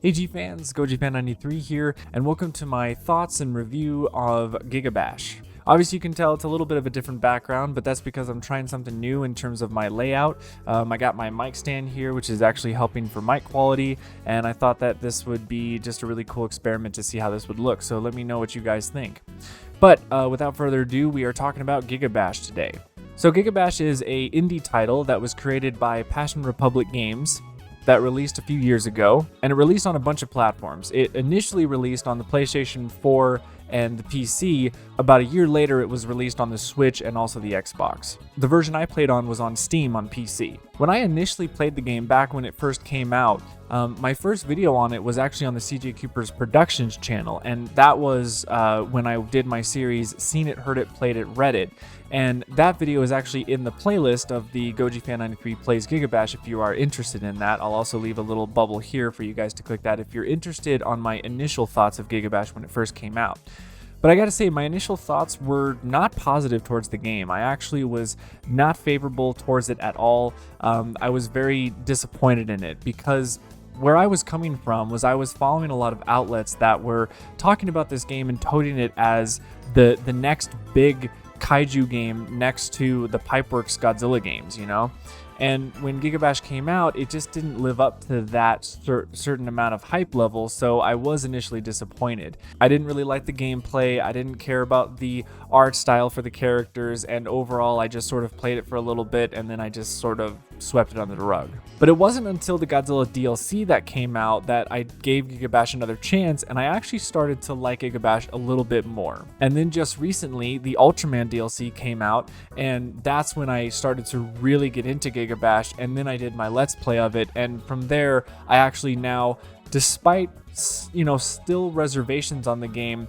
Hey G fans, GojiFan93 here, and welcome to my thoughts and review of GigaBash. Obviously you can tell it's a little bit of a different background, but that's because I'm trying something new in terms of my layout. I got my mic stand here, which is actually helping for mic quality, and I thought that this would be just a really cool experiment to see how this would look, so let me know what you guys think. But without further ado, we are talking about GigaBash today. So GigaBash is an indie title that was created by Passion Republic Games, that released a few years ago, and it released on a bunch of platforms. It initially released on the PlayStation 4 and the PC. About a year later, it was released on the Switch and also the Xbox. The version I played on was on Steam on PC. When I initially played the game back when it first came out, my first video on it was actually on the CJ Cooper's Productions channel, and that was when I did my series Seen It, Heard It, Played It, Read It. And that video is actually in the playlist of the GojiFan93 Plays GigaBash if you are interested in that. I'll also leave a little bubble here for you guys to click that if you're interested on my initial thoughts of GigaBash when it first came out. But I gotta say, my initial thoughts were not positive towards the game. I actually was not favorable towards it at all. I was very disappointed in it because where I was coming from was I was following a lot of outlets that were talking about this game and touting it as the next big kaiju game next to the Pipeworks Godzilla games, you know? And when GigaBash came out, it just didn't live up to that certain amount of hype level, so I was initially disappointed. I didn't really like the gameplay, I didn't care about the art style for the characters, and overall I just sort of played it for a little bit and then I just sort of swept it under the rug. But it wasn't until the Godzilla DLC that came out that I gave GigaBash another chance, and I actually started to like GigaBash a little bit more. And then just recently, the Ultraman DLC came out, and that's when I started to really get into GigaBash, and then I did my Let's Play of it, and from there, I actually now, despite still reservations on the game,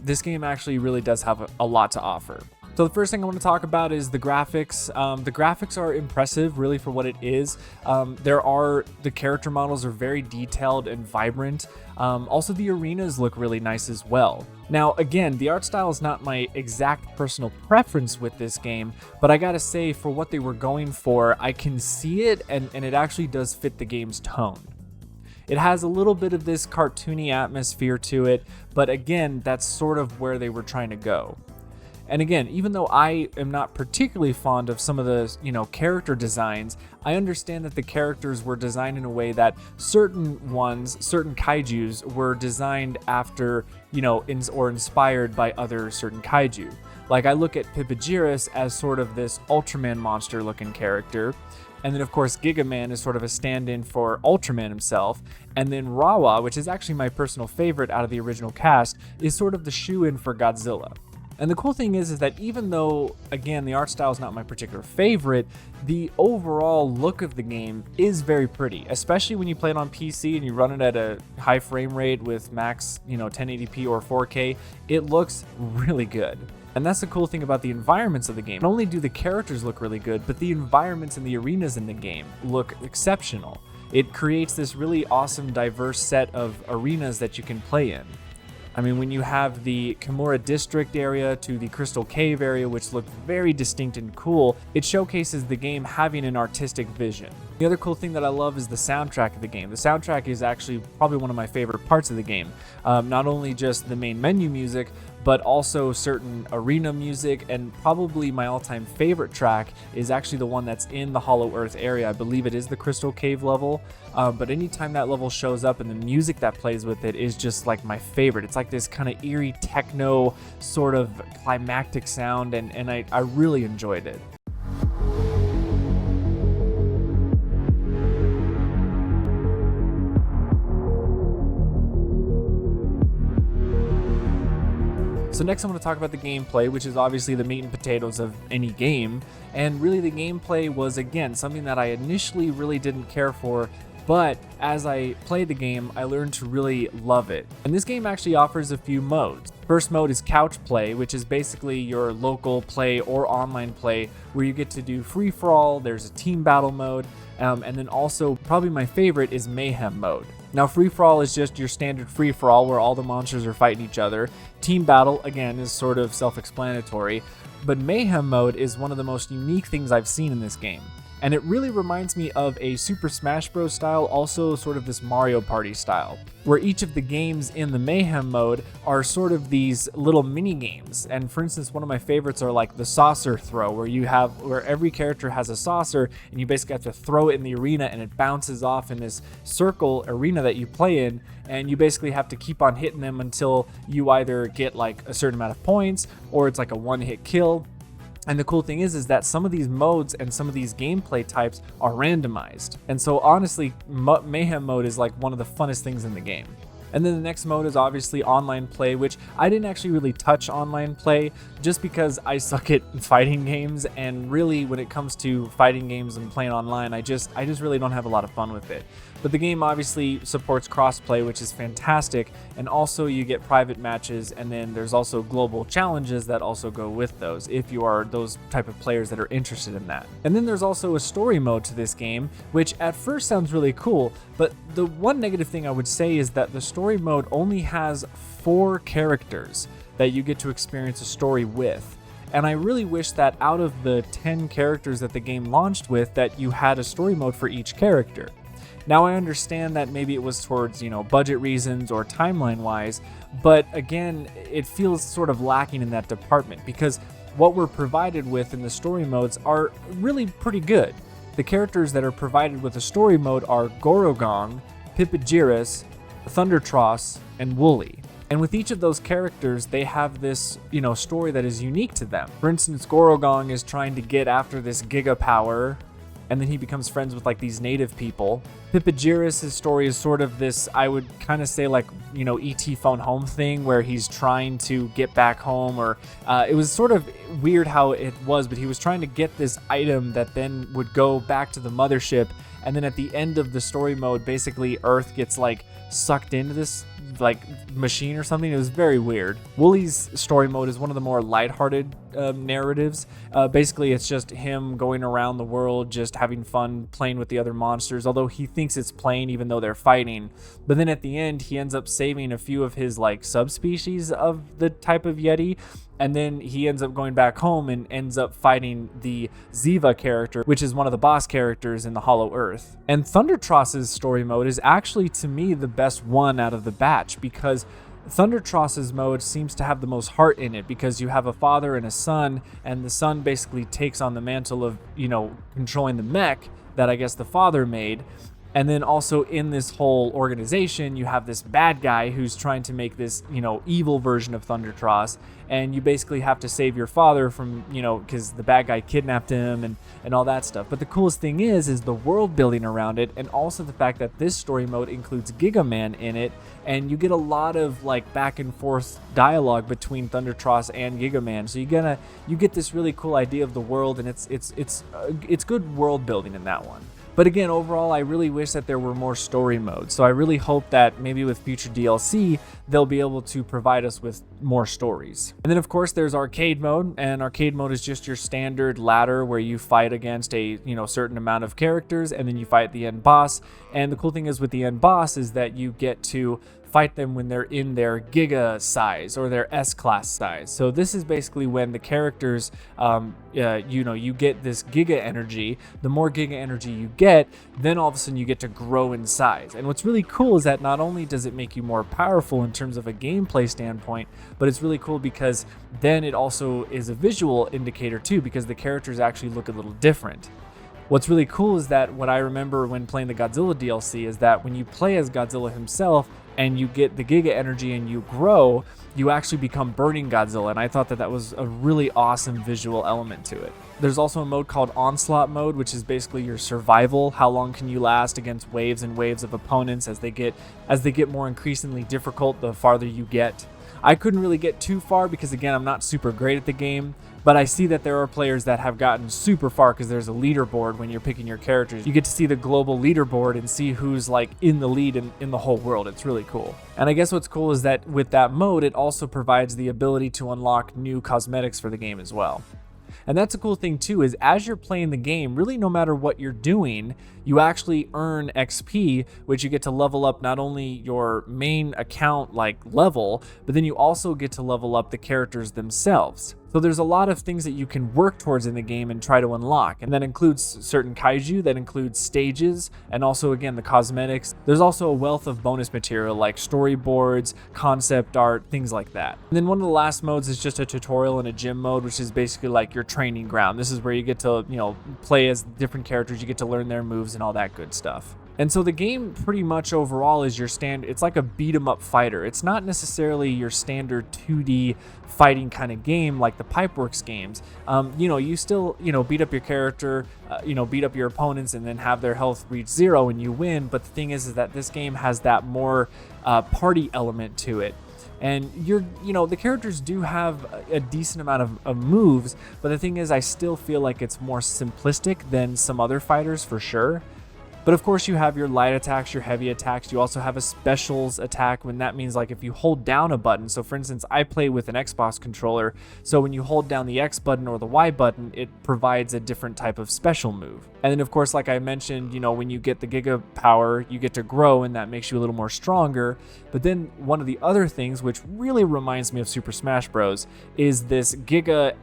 this game actually really does have a lot to offer. So the first thing I want to talk about is the graphics. The graphics are impressive, really, for what it is. The character models are very detailed and vibrant. Also, the arenas look really nice as well. Now, again, the art style is not my exact personal preference with this game, but I gotta say, for what they were going for, I can see it, and it actually does fit the game's tone. It has a little bit of this cartoony atmosphere to it, but again, that's sort of where they were trying to go. And again, even though I am not particularly fond of some of the, character designs, I understand that the characters were designed in a way that certain kaijus were designed after, or inspired by other certain kaiju. Like, I look at Pippagiris as sort of this Ultraman monster looking character. And then, of course, Gigaman is sort of a stand-in for Ultraman himself. And then Rawa, which is actually my personal favorite out of the original cast, is sort of the shoe-in for Godzilla. And the cool thing is that even though, again, the art style is not my particular favorite, the overall look of the game is very pretty, especially when you play it on PC and you run it at a high frame rate with max, 1080p or 4K. It looks really good. And that's the cool thing about the environments of the game. Not only do the characters look really good, but the environments and the arenas in the game look exceptional. It creates this really awesome, diverse set of arenas that you can play in. I mean, when you have the Kimura District area to the Crystal Cave area, which look very distinct and cool, it showcases the game having an artistic vision. The other cool thing that I love is the soundtrack of the game. The soundtrack is actually probably one of my favorite parts of the game. Not only just the main menu music, but also certain arena music, and probably my all-time favorite track is actually the one that's in the Hollow Earth area. I believe it is the Crystal Cave level, but anytime that level shows up and the music that plays with it is just like my favorite. It's like this kind of eerie techno sort of climactic sound, and I really enjoyed it. So next I'm going to talk about the gameplay, which is obviously the meat and potatoes of any game, and really the gameplay was, again, something that I initially really didn't care for, but as I played the game, I learned to really love it. And this game actually offers a few modes. First mode is couch play, which is basically your local play or online play where you get to do free-for-all. There's a team battle mode, and then also probably my favorite is mayhem mode. Now, free-for-all is just your standard free-for-all where all the monsters are fighting each other. Team battle, again, is sort of self-explanatory, but mayhem mode is one of the most unique things I've seen in this game. And it really reminds me of a Super Smash Bros. Style, also sort of this Mario Party style, where each of the games in the Mayhem mode are sort of these little mini games. And for instance, one of my favorites are like the saucer throw, where every character has a saucer and you basically have to throw it in the arena and it bounces off in this circle arena that you play in, and you basically have to keep on hitting them until you either get like a certain amount of points or it's like a one-hit kill. And the cool thing is that some of these modes and some of these gameplay types are randomized. And so honestly, Mayhem mode is like one of the funnest things in the game. And then the next mode is obviously online play, which I didn't actually really touch online play just because I suck at fighting games, and really when it comes to fighting games and playing online, I just really don't have a lot of fun with it. But the game obviously supports crossplay, which is fantastic, and also you get private matches, and then there's also global challenges that also go with those if you are those type of players that are interested in that. And then there's also a story mode to this game, which at first sounds really cool, but the one negative thing I would say is that the story mode only has 4 characters that you get to experience a story with. And I really wish that out of the 10 characters that the game launched with, that you had a story mode for each character. Now I understand that maybe it was towards, budget reasons or timeline wise, but again, it feels sort of lacking in that department because what we're provided with in the story modes are really pretty good. The characters that are provided with a story mode are Gorogong, Pipijiris, Thundertross, and Wooly. And with each of those characters, they have this, story that is unique to them. For instance, Gorogong is trying to get after this Giga power, and then he becomes friends with like these native people. Pipijiris' story is sort of this, I would kind of say like, E.T. Phone Home thing where he's trying to get back home, or it was sort of weird how it was, but he was trying to get this item that then would go back to the mothership. And then at the end of the story mode, basically Earth gets like sucked into this like machine or something. It was very weird. Wooly's story mode is one of the more lighthearted narratives. Basically, it's just him going around the world, just having fun playing with the other monsters, although he thinks it's playing even though they're fighting. But then at the end, he ends up saving a few of his like subspecies of the type of Yeti. And then he ends up going back home and ends up fighting the Ziva character, which is one of the boss characters in the Hollow Earth. And Thundertross's story mode is actually, to me, the best one out of the batch, because Thundertross's mode seems to have the most heart in it, because you have a father and a son, and the son basically takes on the mantle of, controlling the mech that I guess the father made. And then also in this whole organization, you have this bad guy who's trying to make this, evil version of Thundertross. And you basically have to save your father from, because the bad guy kidnapped him and all that stuff. But the coolest thing is the world building around it, and also the fact that this story mode includes Giga Man in it. And you get a lot of like back and forth dialogue between Thundertross and Giga Man. So you get this really cool idea of the world, and it's good world building in that one. But again, overall, I really wish that there were more story modes. So I really hope that maybe with future DLC, they'll be able to provide us with more stories. And then of course there's arcade mode, and arcade mode is just your standard ladder where you fight against a certain amount of characters, and then you fight the end boss. And the cool thing is with the end boss is that you get to fight them when they're in their Giga size or their S-class size. So this is basically when the characters, you get this Giga energy. The more Giga energy you get, then all of a sudden you get to grow in size. And what's really cool is that not only does it make you more powerful in terms of a gameplay standpoint, but it's really cool because then it also is a visual indicator too, because the characters actually look a little different. What's really cool is that what I remember when playing the Godzilla DLC is that when you play as Godzilla himself and you get the Giga energy and you grow, you actually become Burning Godzilla, and I thought that was a really awesome visual element to it. There's also a mode called Onslaught mode, which is basically your survival. How long can you last against waves and waves of opponents as they get more increasingly difficult the farther you get. I couldn't really get too far because, again, I'm not super great at the game, but I see that there are players that have gotten super far because there's a leaderboard when you're picking your characters. You get to see the global leaderboard and see who's like in the lead in the whole world. It's really cool. And I guess what's cool is that with that mode, it also provides the ability to unlock new cosmetics for the game as well. And that's a cool thing too, is as you're playing the game, really no matter what you're doing, you actually earn XP, which you get to level up not only your main account like level, but then you also get to level up the characters themselves. So there's a lot of things that you can work towards in the game and try to unlock, and that includes certain kaiju, that includes stages, and also again the cosmetics. There's also a wealth of bonus material like storyboards, concept art, things like that. And then one of the last modes is just a tutorial and a gym mode, which is basically like your training ground. This is where you get to, play as different characters, you get to learn their moves and all that good stuff. And so the game pretty much overall is your it's like a beat 'em up fighter. It's not necessarily your standard 2D fighting kind of game like the Pipeworks games. You still, beat up your character, beat up your opponents and then have their health reach 0 and you win. But the thing is that this game has that more party element to it. And the characters do have a decent amount of moves, but the thing is I still feel like it's more simplistic than some other fighters for sure. But of course you have your light attacks, your heavy attacks. You also have a specials attack, when that means like if you hold down a button. So for instance, I play with an Xbox controller. So when you hold down the X button or the Y button, it provides a different type of special move. And then of course, like I mentioned, when you get the Giga power, you get to grow and that makes you a little more stronger. But then one of the other things, which really reminds me of Super Smash Bros, is this Giga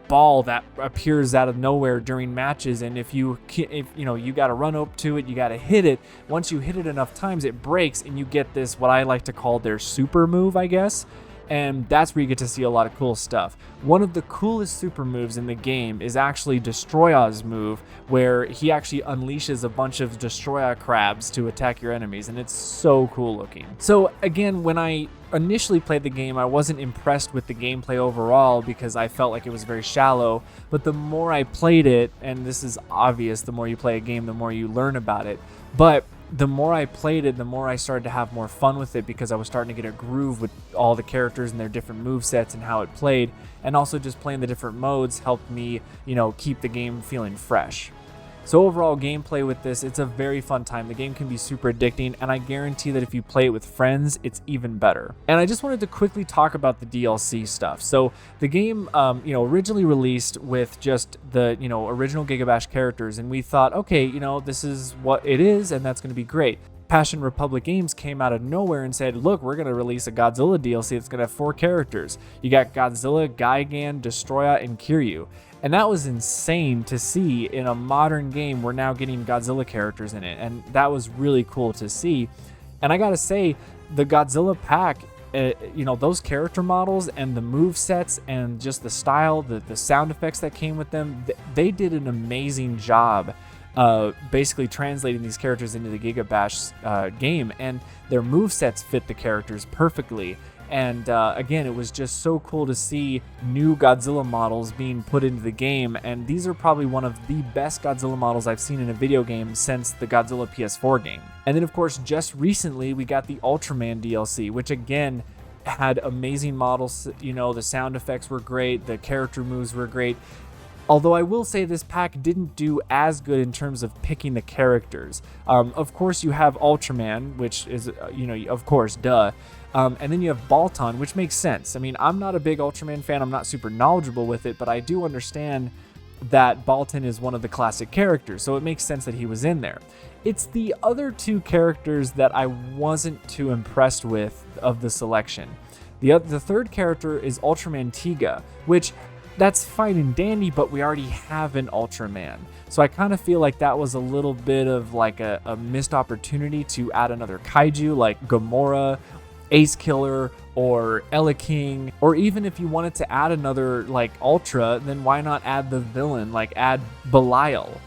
ball that appears out of nowhere during matches, and if you got to run up to it, you got to hit it. Once you hit it enough times, it breaks and you get this, what I like to call their super move, I guess. And that's where you get to see a lot of cool stuff. One of the coolest super moves in the game is actually Destroya's move, where he actually unleashes a bunch of Destroya crabs to attack your enemies, and it's so cool looking. So again, when I initially played the game, I wasn't impressed with the gameplay overall because I felt like it was very shallow. But the more I played it, and this is obvious, the more you play a game, the more you learn about it. But the more I played it, the more I started to have more fun with it because I was starting to get a groove with all the characters and their different movesets and how it played. And also just playing the different modes helped me, keep the game feeling fresh. So overall gameplay with this, it's a very fun time. The game can be super addicting, and I guarantee that if you play it with friends, it's even better. And I just wanted to quickly talk about the DLC stuff. So the game, originally released with just the, original GigaBash characters, and we thought, okay, this is what it is, and that's going to be great. Passion Republic Games came out of nowhere and said, look, we're going to release a Godzilla DLC that's going to have 4 characters. You got Godzilla, Gigan, Destroya, and Kiryu. And that was insane to see in a modern game. We're now getting Godzilla characters in it, and that was really cool to see. And I gotta say, the Godzilla pack, those character models and the move sets and just the style, the sound effects that came with them, they did an amazing job basically translating these characters into the GigaBash game, and their move sets fit the characters perfectly. And again, it was just so cool to see new Godzilla models being put into the game, and these are probably one of the best Godzilla models I've seen in a video game since the Godzilla PS4 game. And then of course, just recently we got the Ultraman DLC, which again had amazing models. The sound effects were great, the character moves were great. Although I will say this pack didn't do as good in terms of picking the characters. Of course, you have Ultraman, which is, of course, duh. And then you have Balton, which makes sense. I mean, I'm not a big Ultraman fan. I'm not super knowledgeable with it, but I do understand that Balton is one of the classic characters, so it makes sense that he was in there. It's the other 2 characters that I wasn't too impressed with of the selection. The third character is Ultraman Tiga, which that's fine and dandy, but we already have an Ultraman. So I kind of feel like that was a little bit of like a missed opportunity to add another kaiju like Gamora, Ace Killer, or Ella King. Or even if you wanted to add another like Ultra, then why not add the villain, like add Belial?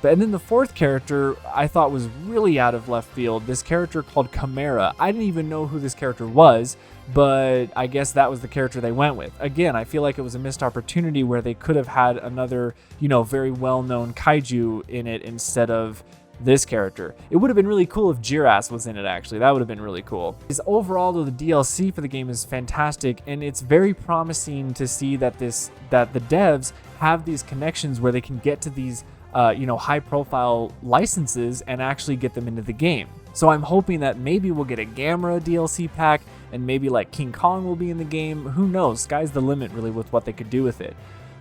And then the 4th character I thought was really out of left field, this character called Chimera. I didn't even know who this character was, but I guess that was the character they went with. Again, I feel like it was a missed opportunity where they could have had another, very well-known kaiju in it instead of this character. It would have been really cool if Jiras was in it, actually. That would have been really cool. Overall, though, the DLC for the game is fantastic, and it's very promising to see that the devs have these connections where they can get to these high-profile licenses and actually get them into the game. So I'm hoping that maybe we'll get a Gamera DLC pack, and maybe like King Kong will be in the game. Who knows? Sky's the limit, really, with what they could do with it.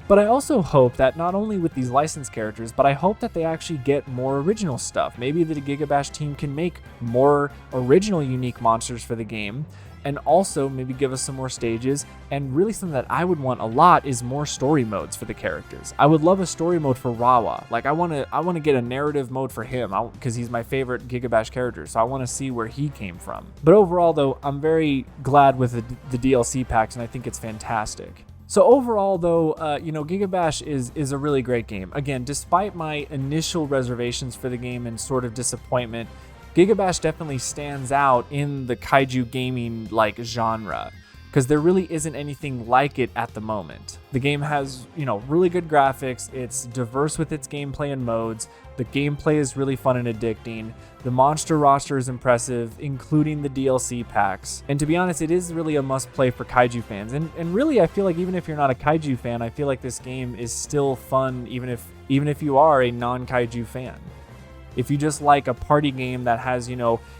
But I also hope that not only with these licensed characters, but I hope that they actually get more original stuff. Maybe the GigaBash team can make more original unique monsters for the game. and also maybe give us some more stages. And really something that I would want a lot is more story modes for the characters. I would love a story mode for Rawa. Like I want to get a narrative mode for him because he's my favorite GigaBash character, so I want to see where he came from. But overall though, I'm very glad with the DLC packs, and I think it's fantastic. So overall though, GigaBash is a really great game. Again, despite my initial reservations for the game and sort of disappointment, GigaBash definitely stands out in the kaiju gaming genre, because there really isn't anything like it at the moment. The game has, really good graphics, it's diverse with its gameplay and modes, the gameplay is really fun and addicting, the monster roster is impressive, including the DLC packs, and to be honest, it is really a must-play for kaiju fans, and really I feel like even if you're not a kaiju fan, I feel like this game is still fun even if you are a non-kaiju fan. If you just like a party game that has,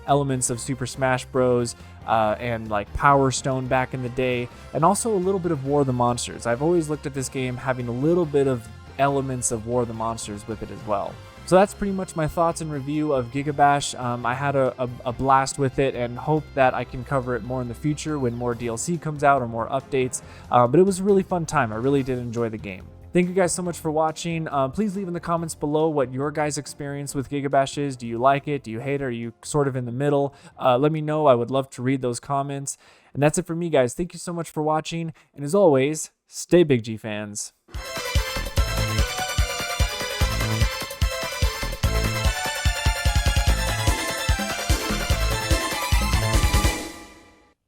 elements of Super Smash Bros. And like Power Stone back in the day, and also a little bit of War of the Monsters. I've always looked at this game having a little bit of elements of War of the Monsters with it as well. So that's pretty much my thoughts and review of GigaBash. I had a blast with it and hope that I can cover it more in the future when more DLC comes out or more updates. But it was a really fun time. I really did enjoy the game. Thank you guys so much for watching. Please leave in the comments below what your guys' experience with GigaBash is. Do you like it? Do you hate it? Are you sort of in the middle? Let me know. I would love to read those comments. And that's it for me, guys. Thank you so much for watching. And as always, stay big G fans.